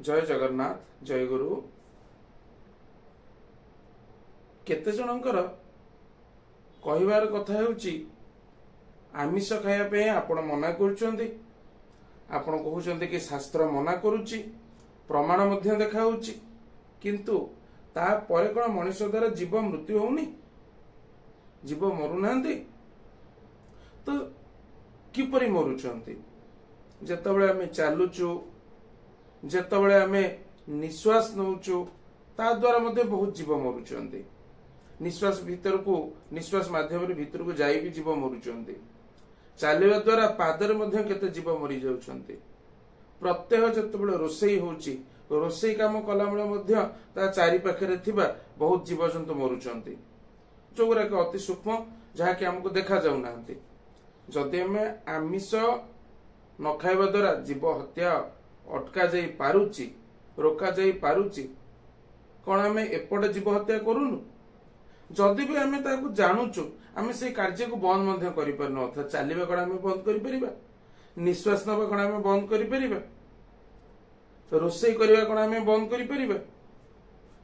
जय जगन्नाथ जय गुरु। केते जनकर कहिबार कथा हेउची आमिष खाया पे आपण मना करूचंदी, आपण कहउचंदी कि शास्त्र मना करूची, प्रमाण मध्य देखाउची, किंतु ता परे कोन मनुष्य द्वारा जीव मृत्यु होउनी, जीव मरु नांदी। तो किपरि मरुचंती? जेतबेले आमे चालुचु, जेतबेले आमे निश्वास नउचु, ता द्वारा मध्ये बहुत जीव मरुचंती। निश्वास भीतर को निश्वास माध्यम रे भीतर को जाई भी जीव मरुचंती। चालिबा द्वारा पादर मध्ये केते जीव मरि जाउचंती। प्रत्यह जेतबेले रोसई होउची, रोसई काम कला बेले मध्ये ता चारि पाखरे थिबा बहुत जीव जंतु मरुचंती, जोगरा के अति सूक्ष्म जहा कि हमको देखा जाउ नांती। जदि हमें आमिष न खाइबा द्वारा जीव हत्या अटका जाई पारुची, रोका जाई पारुची, कोन हमें एपटे जीव हत्या करूनु? जदि भी हमें ताकू जानूचु, आमे से कार्य को बंद मध्य करि परनो। अर्थात चालिबा कोन हमें बंद करि परिबा, निश्वास नबा कोन हमें बंद करि परिबा, रोसई करिबा कोन हमें बंद करि परिबा?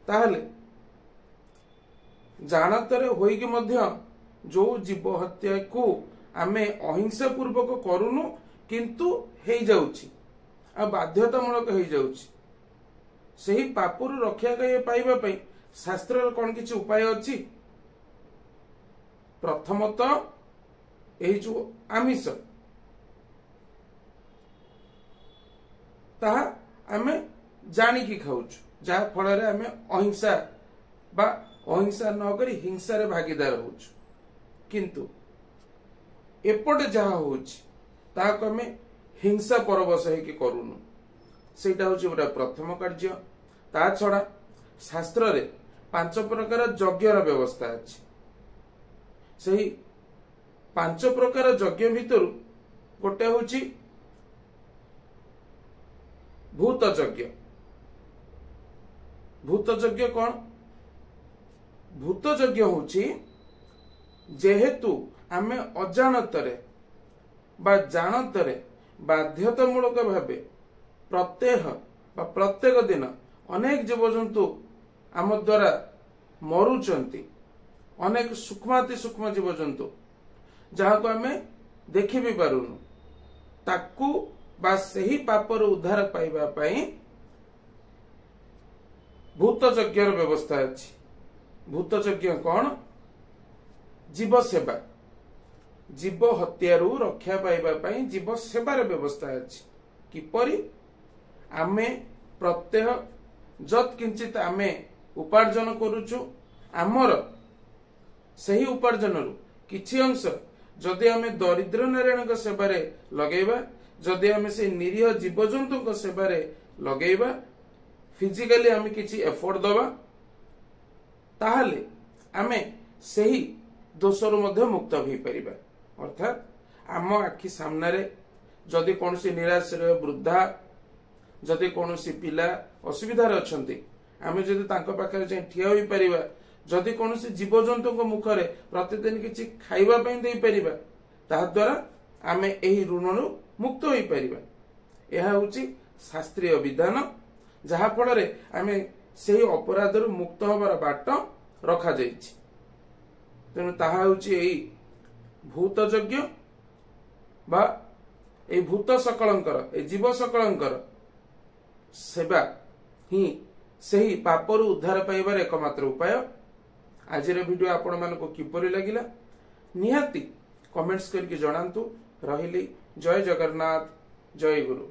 ताहले जानतरे होई कि मध्य जो जीव हत्या को आमे अहिंसा पूर्वक करूनु, किंतु हेई जाउची आ बाध्यतामूलक हेई जाउची। सही पापुरु रक्षा पाइबा पई शास्त्र कोन किछि उपाय अछि? प्रथमतः एही जो आमिष ताहा आमे जानी की खाउछु, जा फल रे आमे अहिंसा बा अहिंसा न करी हिंसा रे भागीदार होछु। किंतु एपटे जहा होछि ताको आमे हिंसा परवश है कि करूनु, सेटा होछि बडा प्रथम कार्य। ता छडा शास्त्र रे 5 प्रकार यज्ञर व्यवस्था अछि। सही 5 प्रकार यज्ञ भितर गोटे होछि भूत यज्ञ। भूत यज्ञ कोन? भूत यज्ञ होछि जेहेतु आमे अजानतरे बा जानतरे बाध्यतामूलक भावे प्रत्यह बा प्रत्येक दिन अनेक जीवजंतु आम द्वारा मरुचंती, अनेक सूक्ष्माति सूक्ष्म जीवजंतु जहाँ को आमे देखि भी पारुनु, ताकू बा सही पापर उद्धार पाइबा पई भूत यज्ञर व्यवस्था अछि। भूत यज्ञ कोन? जीव सेवा, जीव हत्यारू रक्षा पाइबा पई जीव सेवार व्यवस्था अछि। किपरि? आमे प्रत्यह जत किंचित आमे उपार्जन करूछु, आमर सही उपार्जन किछि अंश जदि आमे दरिद्र नारायण सेवारे लगेबा, जदि आमे से निरीह जीवजंतु सेवारे लगेबा, फिजिकली आमे किछि एफर्ट दबा, ताहले आमे सही दोषरु मध्ये मुक्त होई परिबा। अर्थात आम आखि सामने जदि कोनोसी निराश्रय वृद्धा, जदि कोनोसी पिला असुविधार अछंती, आमे जदि तांको पाखरे जे ठिया होई परिबा, जदि कोनोसी जीवजंतु को मुखरे प्रतिदिन किछि खाइबा पई देई परिबा, ता द्वारा आमे एही ऋणनु मुक्त होई परिबा। एहा होची शास्त्रीय विधान, जहा फल रे आमे सेही अपराधरु मुक्त होबार बाट रखा जाईछि। तेनु ताहा होची एही भूत यज्ञ बा ए भूत सकलंकर, ए जीव सकलंकर सेवा ही सही पापर उद्धार पाइबार एकमात्र उपाय। आज वीडियो आपण मानको किपरि लागिला निहाती कमेंट्स करके जणांतु। रहिली जय जगन्नाथ जय गुरु।